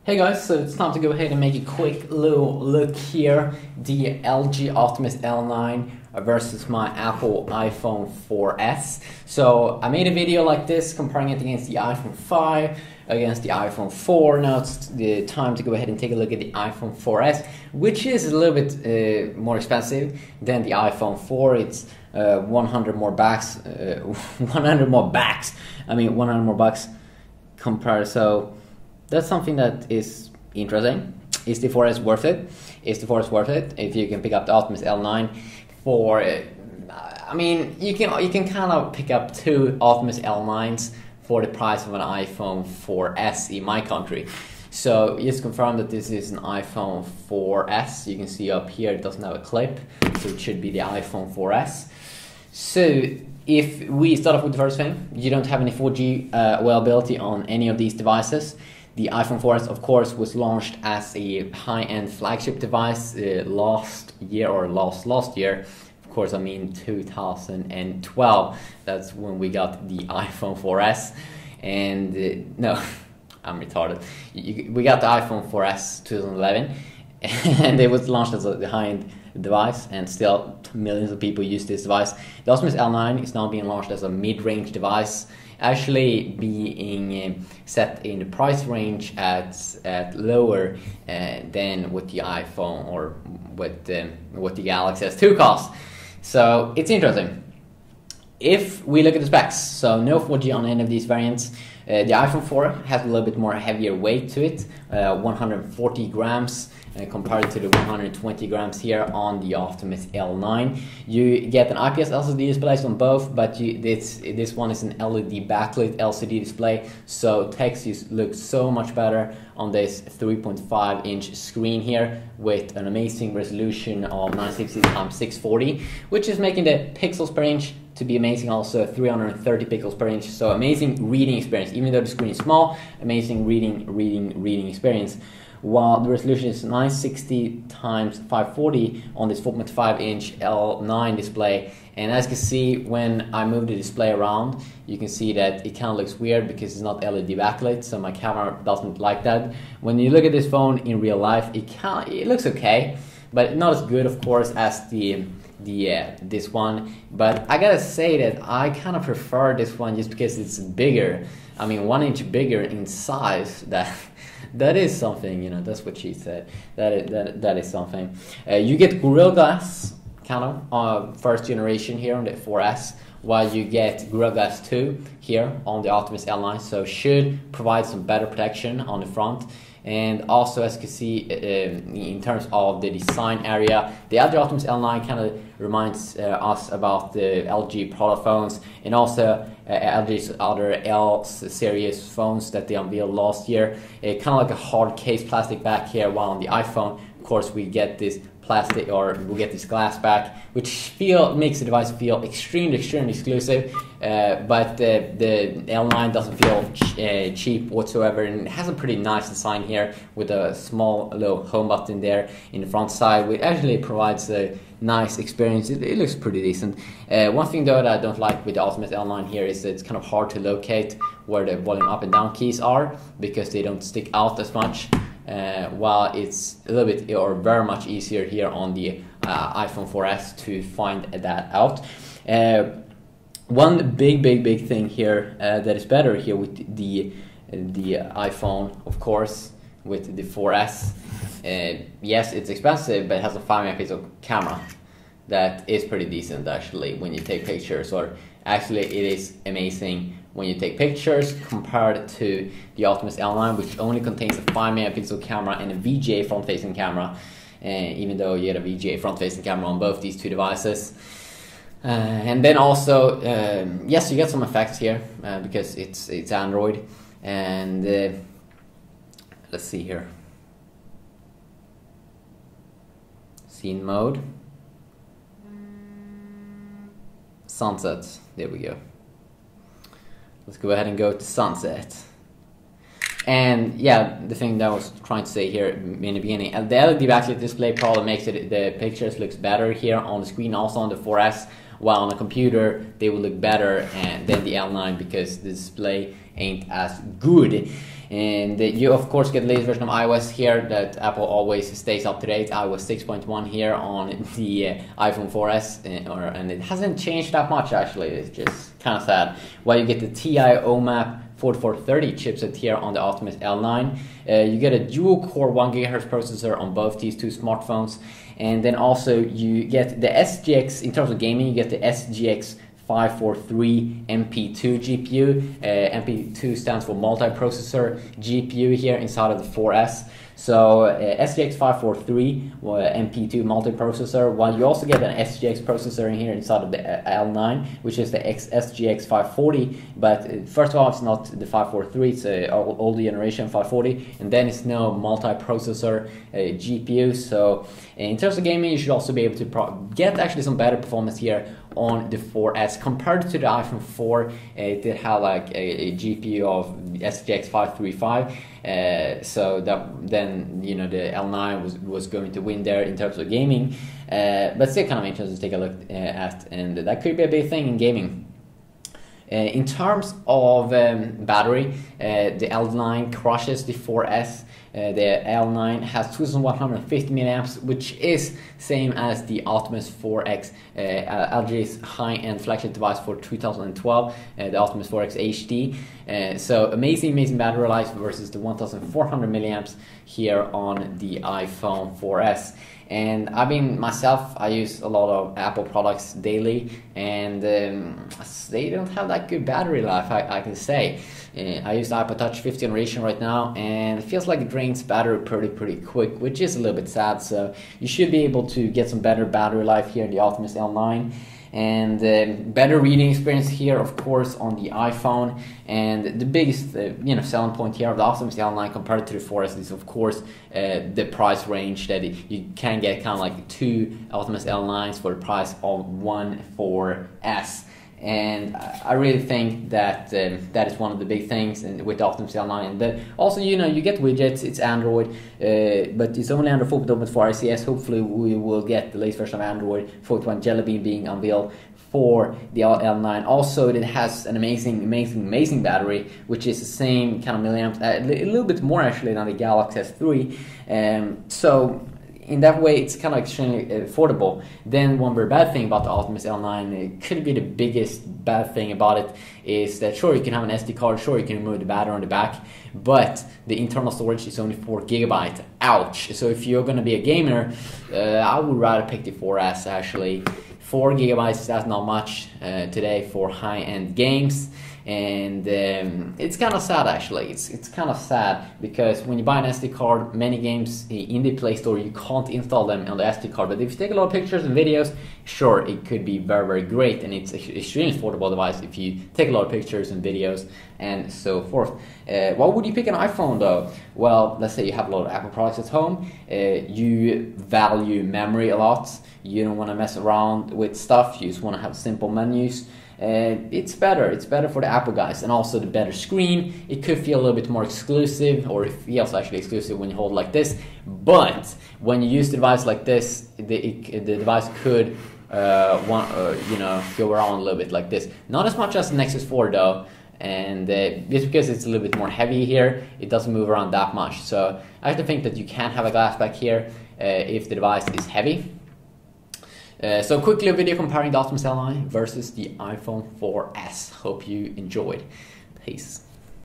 Hey guys, so it's time to go ahead and make a quick little look here. The LG Optimus L9 versus my Apple iPhone 4S. So I made a video like this comparing it against the iPhone 5, against the iPhone 4. Now it's the time to go ahead and take a look at the iPhone 4S, which is a little bit more expensive than the iPhone 4. It's 100 more bucks. 100 more bucks. I mean 100 more bucks compared. So that's something that is interesting. Is the 4S worth it? Is the 4S worth it? If you can pick up the Optimus L9 for, I mean, you can kind of pick up two Optimus L9s for the price of an iPhone 4S in my country. So just confirm that this is an iPhone 4S. You can see up here it doesn't have a clip, so it should be the iPhone 4S. So if we start off with the first thing, you don't have any 4G availability on any of these devices. The iPhone 4S, of course, was launched as a high-end flagship device last year. Of course, I mean 2012. That's when we got the iPhone 4S. And no, I'm retarded. We got the iPhone 4S 2011, and it was launched as a high-end device, and still millions of people use this device. The Optimus L9 is now being launched as a mid-range device, actually being set in the price range at lower than what the iPhone or what the Galaxy S2 costs. So it's interesting. If we look at the specs, so no 4G on any of these variants. The iPhone 4 has a little bit more heavier weight to it, 140 grams. Compared to the 120 grams here on the Optimus L9. You get an IPS LCD display on both, but this one is an LED backlit LCD display, so text looks so much better on this 3.5-inch screen here with an amazing resolution of 960 x 640, which is making the pixels per inch to be amazing, also 330 pixels per inch, so amazing reading experience. Even though the screen is small, amazing reading experience. While the resolution is 960 x 540 on this 4.5-inch L9 display. And as you can see, when I move the display around, you can see that it kind of looks weird because it's not LED backlit, so my camera doesn't like that. When you look at this phone in real life, it looks okay, but not as good, of course, as this one. But I gotta say that I kind of prefer this one just because it's bigger. I mean, 1 inch bigger in size. That is something, you know. That's what she said. That is something. You get Gorilla Glass, kind of first generation here on the 4S, while you get Gorilla Glass 2 here on the Optimus L9. So should provide some better protection on the front. And also, as you can see, in terms of the design area, the other Optimus L9 kind of reminds us about the LG product phones, and also LG's other L series phones that they unveiled last year. Kind of like a hard case plastic back here, while on the iPhone, of course, we get this plastic, or we get this glass back, which makes the device feel extremely exclusive. But the L9 doesn't feel cheap whatsoever, and it has a pretty nice design here with a small little home button there in the front side, which actually provides a nice experience. It looks pretty decent. One thing though that I don't like with the Optimus L9 here is that it's kind of hard to locate where the volume up and down keys are, because they don't stick out as much. While it's a little bit or very much easier here on the iPhone 4S to find that out. One big thing here that is better here with the iPhone, of course, with the 4S. Yes, it's expensive, but it has a 5-megapixel camera that is pretty decent actually when you take pictures, or actually it is amazing when you take pictures compared to the Optimus L9, which only contains a 5-megapixel camera and a VGA front-facing camera, even though you get a VGA front-facing camera on both these two devices. And then also, yes, you get some effects here because it's Android. And let's see here. Scene mode. Sunset. There we go. Let's go ahead and go to sunset. And yeah, the thing that I was trying to say here in the beginning, the LED backlit display probably makes the pictures looks better here on the screen, also on the 4S, while on a computer they will look better than the L9 because the display ain't as good. And you of course get the latest version of iOS here that Apple always stays up to date. iOS 6.1 here on the iPhone 4S, and it hasn't changed that much actually. It's just kind of sad. While you get the TI OMAP 4430 chipset here on the Optimus L9. You get a dual-core 1 GHz processor on both these two smartphones, and then also you get the SGX, in terms of gaming, you get the SGX 543 MP2 GPU. MP2 stands for multi-processor GPU here inside of the 4S. So SGX 543 MP2 multiprocessor, while you also get an SGX processor in here inside of the L9, which is the SGX 540. But first of all, it's not the 543, it's an old generation 540, and then it's no multiprocessor GPU. So in terms of gaming, you should also be able to get actually some better performance here on the 4S compared to the iPhone 4. It did have like a GPU of SGX 535. So that then, you know, the L9 was going to win there in terms of gaming, but still kind of interesting to take a look at, and that could be a big thing in gaming. In terms of battery, the L9 crushes the 4S. The L9 has 2150 milliamps, which is same as the Optimus 4X, LG's high-end flagship device for 2012, the Optimus 4X HD. So amazing battery life versus the 1400 milliamps here on the iPhone 4S. And I mean, myself, I use a lot of Apple products daily, and they don't have that good battery life, I can say. I use the iPod Touch 5th generation right now, and it feels like it drains battery pretty quick, which is a little bit sad. So you should be able to get some better battery life here in the Optimus L9. And better reading experience here, of course, on the iPhone. And the biggest selling point here of the Optimus L9 compared to the 4S is, of course, the price range, that you can get kind of like 2 Optimus L9s for the price of 1 4S. And I really think that that is one of the big things with the Optimus L9. And then also, you get widgets, it's Android, but it's only Android 4.0 for RCS. Hopefully we will get the latest version of Android 4.1 Jelly Bean being unveiled for the L9. Also, it has an amazing battery, which is the same kind of milliamps, a little bit more actually than the Galaxy S3. So in that way, it's kind of extremely affordable. Then one very bad thing about the Optimus L9, it could be the biggest bad thing about it, is that sure, you can have an SD card, sure, you can remove the battery on the back, but the internal storage is only 4 GB. Ouch! So if you're going to be a gamer, I would rather pick the 4S actually. 4 GB, that's not much today for high-end games. And it's kind of sad actually. It's kind of sad because when you buy an SD card, many games in the Play Store, you can't install them on the SD card. But if you take a lot of pictures and videos, sure, it could be very great, and it's an extremely affordable device if you take a lot of pictures and videos and so forth. Why would you pick an iPhone though? Well, let's say you have a lot of Apple products at home. You value memory a lot. You don't want to mess around with stuff. You just want to have simple menus. It's better for the Apple guys, and also the better screen. It could feel a little bit more exclusive, or it feels actually exclusive when you hold it like this, but when you use the device like this, the device could go around a little bit like this. Not as much as the Nexus 4 though, and just because it's a little bit more heavy here, it doesn't move around that much. So I have to think that you can have a glass back here if the device is heavy. So quickly a video comparing the Optimus L9 versus the iPhone 4S. Hope you enjoyed. Peace.